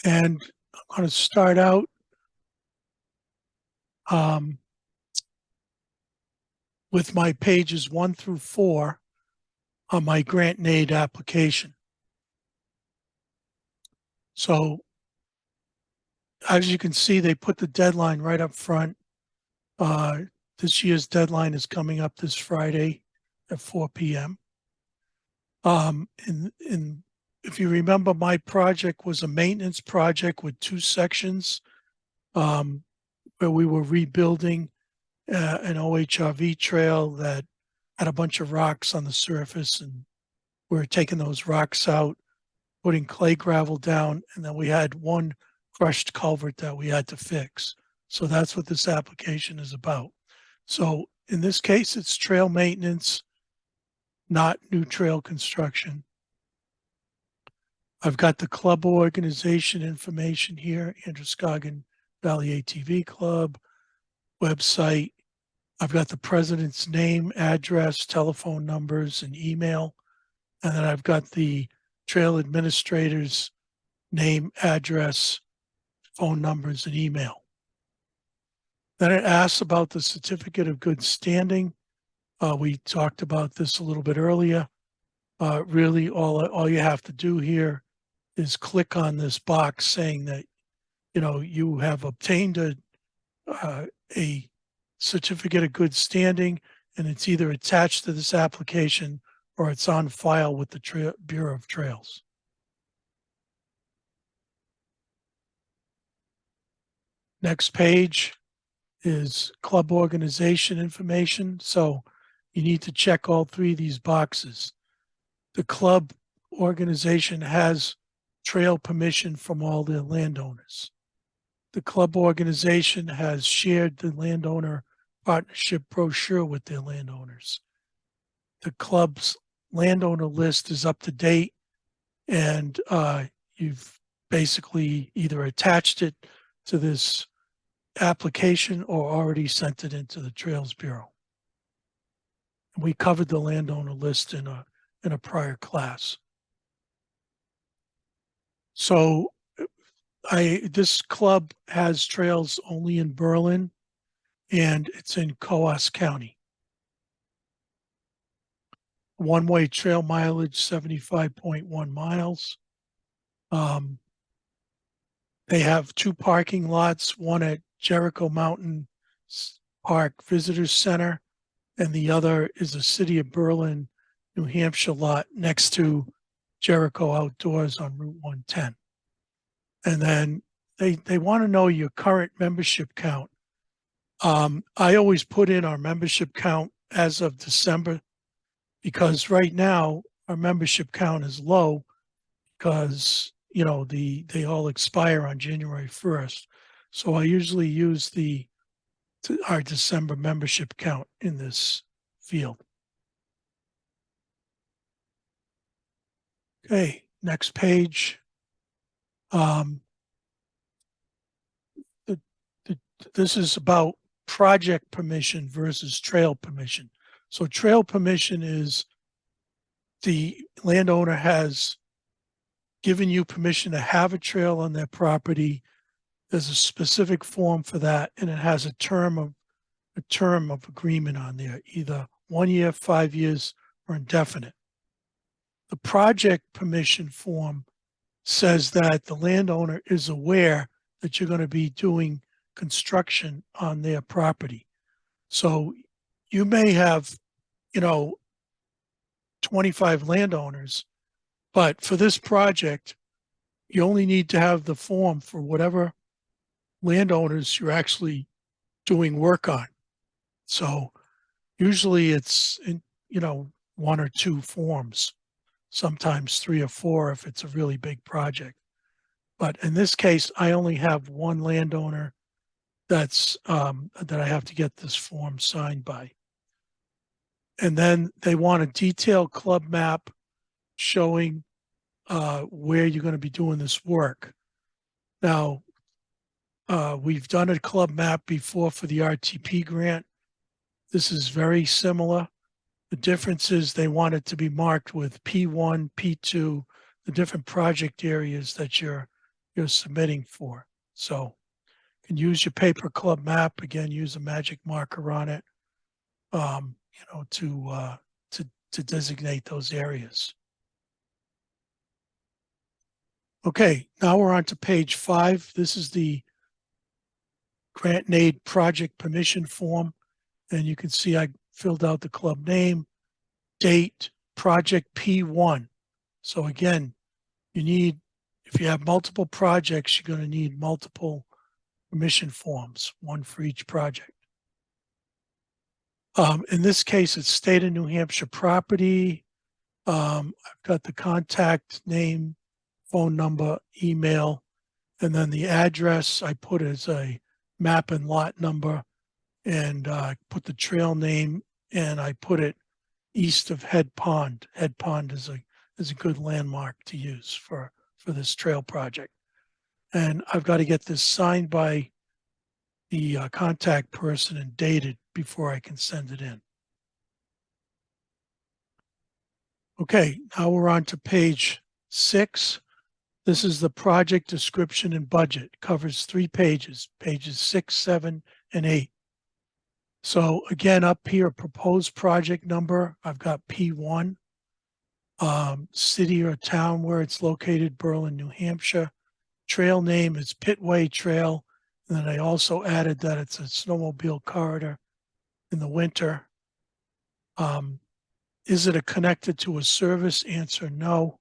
And I'm going to start out with my pages 1 through 4 on my grant and aid application. So as you can see, they put the deadline right up front. This year's deadline is coming up this Friday at 4 p.m. And if you remember, my project was a maintenance project with 2 sections where we were rebuilding an OHRV trail that had a bunch of rocks on the surface, and we were taking those rocks out, putting clay gravel down, and then we had one crushed culvert that we had to fix. So that's what this application is about. So in this case, it's trail maintenance, not new trail construction. I've got the club organization information here, Androscoggin Valley ATV Club, website. I've got the president's name, address, telephone numbers, and email. And then I've got the trail administrator's name, address, phone numbers, and email. Then it asks about the certificate of good standing. We talked about this a little bit earlier. Really, all you have to do here is click on this box saying that, you have obtained a certificate of good standing, and it's either attached to this application or it's on file with the Bureau of Trails. Next page is club organization information. So you need to check all 3 of these boxes. The club organization has trail permission from all the landowners. The club organization has shared the landowner partnership brochure with their landowners. The club's landowner list is up to date, and you've basically either attached it to this application or already sent it into the Trails Bureau. We covered the landowner list in a prior class. So this club has trails only in Berlin, and it's in Coos County. One-way trail mileage, 75.1 miles. They have 2 parking lots, one at Jericho Mountain Park Visitors Center, and the other is a City of Berlin, New Hampshire lot next to Jericho Outdoors on Route 110. And then they want to know your current membership count. I always put in our membership count as of December, because right now our membership count is low because, they all expire on January 1st. So I usually use our December membership count in this field. Okay, next page. This is about project permission versus trail permission. So trail permission is the landowner has given you permission to have a trail on their property. There's a specific form for that, and it has a term of agreement on there, either 1 year, 5 years, or indefinite. The project permission form says that the landowner is aware that you're going to be doing construction on their property. So you may have, 25 landowners, but for this project, you only need to have the form for whatever landowners you're actually doing work on. So usually it's in, 1 or 2 forms, sometimes 3 or 4 if it's a really big project. But in this case, I only have 1 landowner that I have to get this form signed by. And then they want a detailed club map showing where you're going to be doing this work. Now, we've done a club map before for the RTP grant. This is very similar. The difference is they want it to be marked with P1, P2, the different project areas that you're you're submitting for. So you can use your paper club map, again, use a magic marker on it, to designate those areas. Okay, now we're on to page 5. This is the grant and aid project permission form. And you can see I filled out the club name, date, project P1. So again, if you have multiple projects, you're going to need multiple permission forms, one for each project. In this case, it's state of New Hampshire property. I've got the contact name, phone number, email, and then the address I put as a map and lot number, and put the trail name, and I put it east of Head Pond. Head Pond is a good landmark to use for this trail project. And I've got to get this signed by the contact person and dated before I can send it in. Okay, now we're on to page 6. This is the project description and budget. It covers 3 pages, pages 6, 7, and 8. So again, up here, proposed project number, I've got P1, city or town where it's located, Berlin, New Hampshire. Trail name is Pitway Trail. And then I also added that it's a snowmobile corridor in the winter. Is it connected to a service? Answer, no.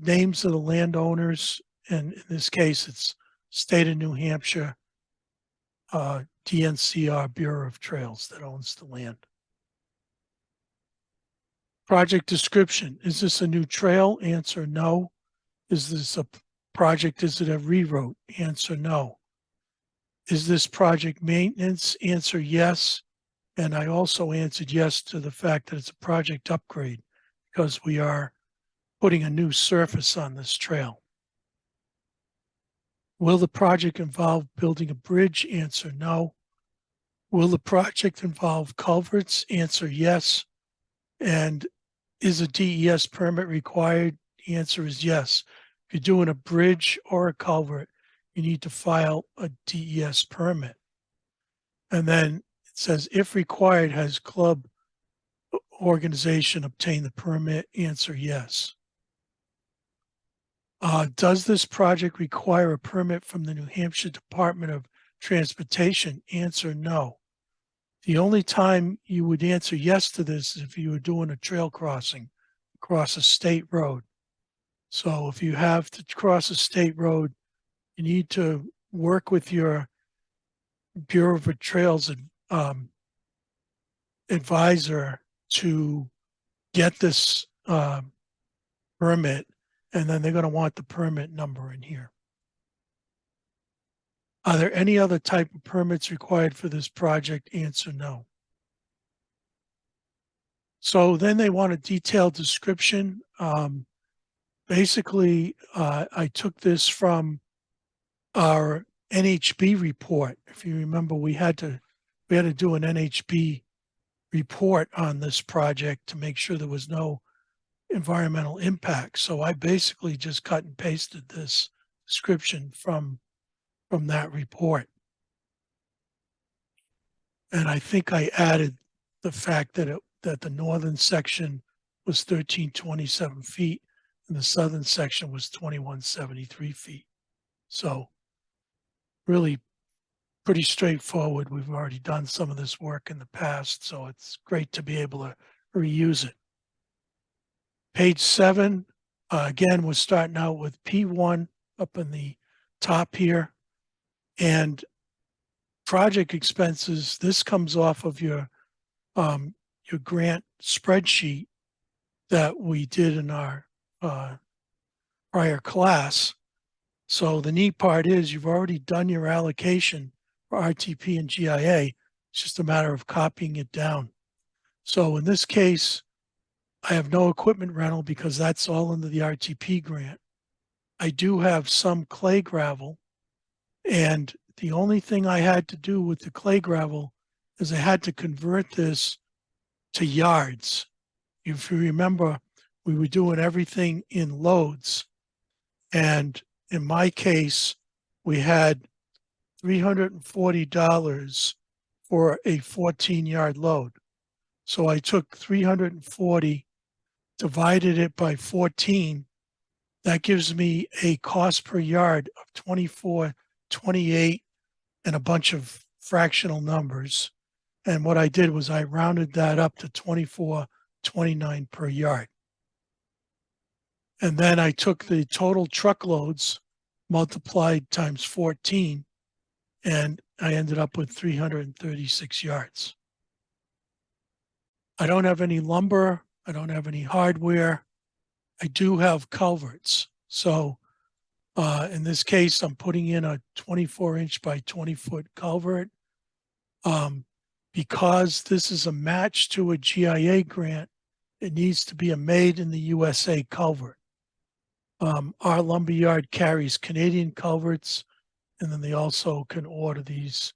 Names of the landowners, and in this case, it's state of New Hampshire, DNCR, Bureau of Trails, that owns the land. Project description, is this a new trail? Answer, no. Is this a project, is it a rewrote? Answer, no. Is this project maintenance? Answer, yes. And I also answered yes to the fact that it's a project upgrade because we are putting a new surface on this trail. Will the project involve building a bridge? Answer, no. Will the project involve culverts? Answer, yes. And is a DES permit required? The answer is yes. If you're doing a bridge or a culvert, you need to file a DES permit. And then it says, if required, has club organization obtained the permit? Answer, yes. Does this project require a permit from the New Hampshire Department of Transportation? Answer, no. The only time you would answer yes to this is if you were doing a trail crossing across a state road. So if you have to cross a state road, you need to work with your Bureau of Trails advisor to get this permit, and then they're going to want the permit number in here. Are there any other type of permits required for this project? Answer, no. So then they want a detailed description. Basically, I took this from our NHB report. If you remember, we had to do an NHB report on this project to make sure there was no environmental impact. So I basically just cut and pasted this description from that report. And I think I added the fact that the northern section was 1327 feet and the southern section was 2173 feet. So really pretty straightforward. We've already done some of this work in the past, so it's great to be able to reuse it. Page 7, again, we're starting out with P1 up in the top here. And project expenses, this comes off of your grant spreadsheet that we did in our prior class. So the neat part is you've already done your allocation for RTP and GIA. It's just a matter of copying it down. So in this case, I have no equipment rental because that's all under the RTP grant. I do have some clay gravel, and the only thing I had to do with the clay gravel is I had to convert this to yards. If you remember, we were doing everything in loads, and in my case, we had $340 for a 14-yard load. So I took 340, divided it by 14. That gives me a cost per yard of 24, 28, and a bunch of fractional numbers. And what I did was I rounded that up to 24, 29 per yard. And then I took the total truckloads multiplied times 14, and I ended up with 336 yards. I don't have any lumber. I don't have any hardware. I do have culverts. So in this case, I'm putting in a 24-inch by 20-foot culvert. Because this is a match to a GIA grant, it needs to be a made in the USA culvert. Our lumberyard carries Canadian culverts, and then they also can order these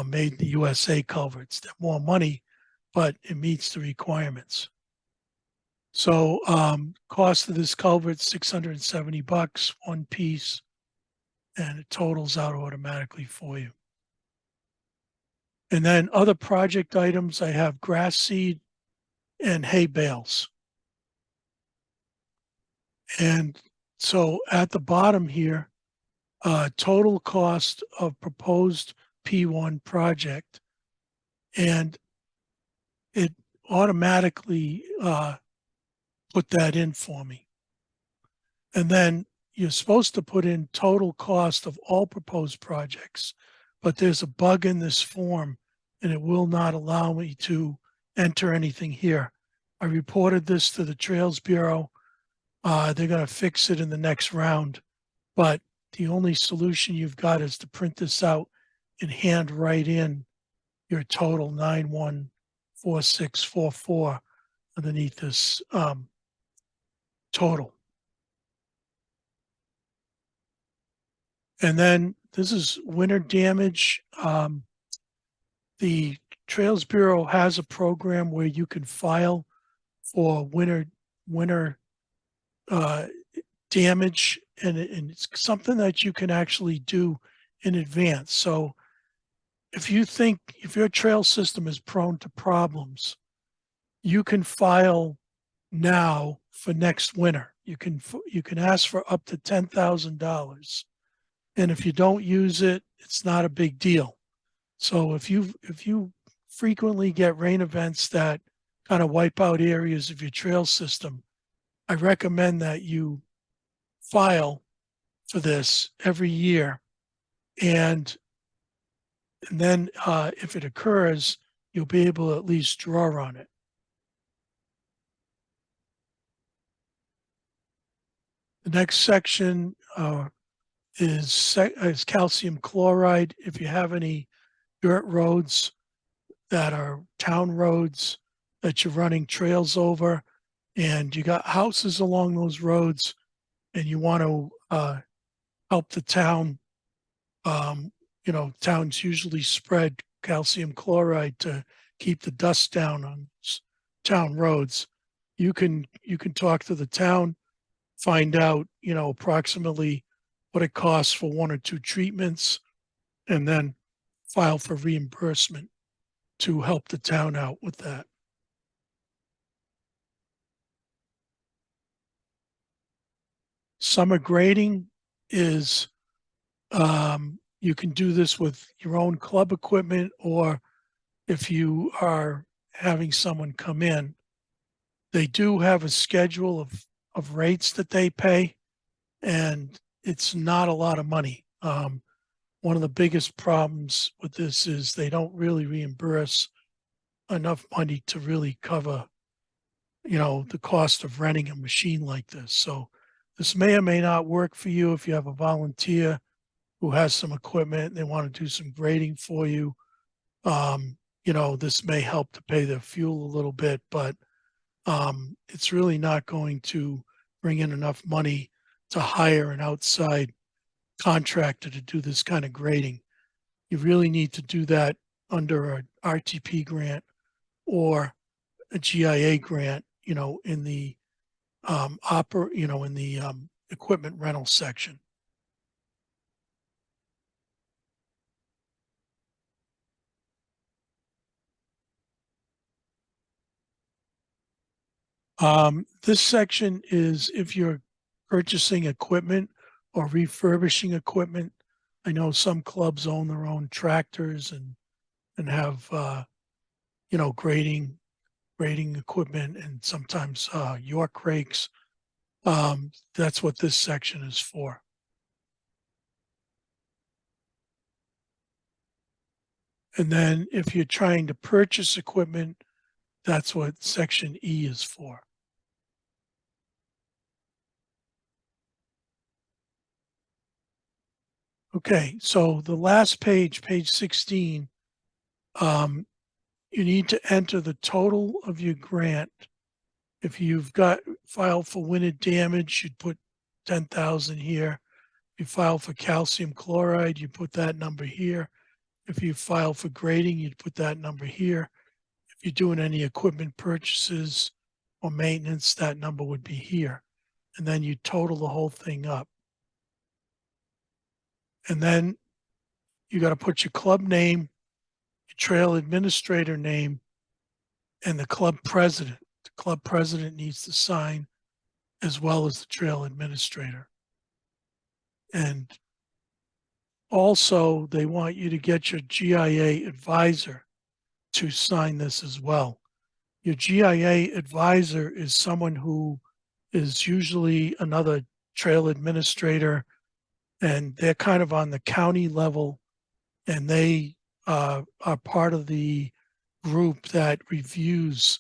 made in the USA culverts. They're more money, but it meets the requirements. So cost of this culvert, $670, one piece, and it totals out automatically for you. And then other project items, I have grass seed and hay bales. And so at the bottom here, total cost of proposed P1 project, and it automatically put that in for me. And then you're supposed to put in total cost of all proposed projects, but there's a bug in this form and it will not allow me to enter anything here. I reported this to the Trails Bureau. They're going to fix it in the next round, but the only solution you've got is to print this out and hand write in your total 914644 underneath this total. And then this is winter damage. The Trails Bureau has a program where you can file for winter damage, and it's something that you can actually do in advance. So if you think, if your trail system is prone to problems, you can file now for next winter. You can ask for up to $10,000. And if you don't use it, it's not a big deal. So if you frequently get rain events that kind of wipe out areas of your trail system, I recommend that you file for this every year. And then if it occurs, you'll be able to at least draw on it. The next section is calcium chloride. If you have any dirt roads that are town roads that you're running trails over, and you got houses along those roads, and you want to help the town, towns usually spread calcium chloride to keep the dust down on town roads. You can talk to the town, find out, approximately what it costs for one or two treatments, and then file for reimbursement to help the town out with that. Summer grading is, you can do this with your own club equipment, or if you are having someone come in, they do have a schedule of rates that they pay, and it's not a lot of money. One of the biggest problems with this is they don't really reimburse enough money to really cover, the cost of renting a machine like this. So this may or may not work for you if you have a volunteer who has some equipment and they want to do some grading for you. This may help to pay their fuel a little bit, but it's really not going to bring in enough money to hire an outside contractor to do this kind of grading. You really need to do that under an RTP grant or a GIA grant, in the equipment rental section. This section is if you're purchasing equipment or refurbishing equipment. I know some clubs own their own tractors and have grading equipment and sometimes York rakes. That's what this section is for. And then if you're trying to purchase equipment, that's what section E is for. Okay, so the last page, page 16, you need to enter the total of your grant. If you've got filed for wind damage, you'd put 10,000 here. If you file for calcium chloride, you put that number here. If you file for grading, you'd put that number here. If you're doing any equipment purchases or maintenance, that number would be here. And then you total the whole thing up. And then you got to put your club name, your trail administrator name, and the club president. The club president needs to sign as well as the trail administrator. And also, they want you to get your GIA advisor to sign this as well. Your GIA advisor is someone who is usually another trail administrator, and they're kind of on the county level, and they are part of the group that reviews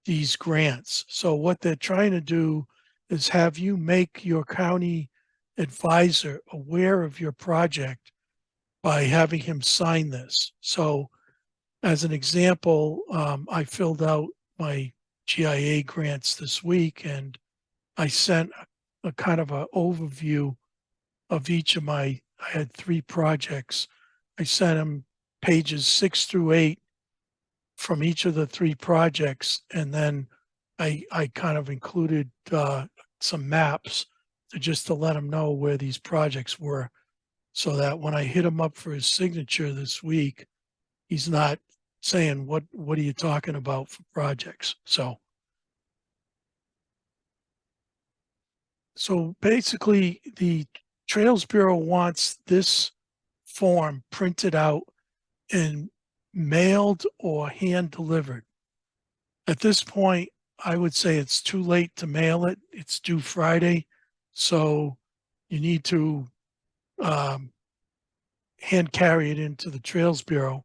these grants. So what they're trying to do is have you make your county advisor aware of your project by having him sign this. So as an example, I filled out my GIA grants this week, and I sent a kind of an overview of each of I had 3 projects. I sent them pages 6 through 8 from each of the 3 projects. And then I kind of included some maps to let him know where these projects were, so that when I hit him up for his signature this week, he's not saying, what are you talking about for projects? So basically the Trails Bureau wants this form printed out and mailed or hand delivered. At this point, I would say it's too late to mail it. It's due Friday. So you need to hand carry it into the Trails Bureau.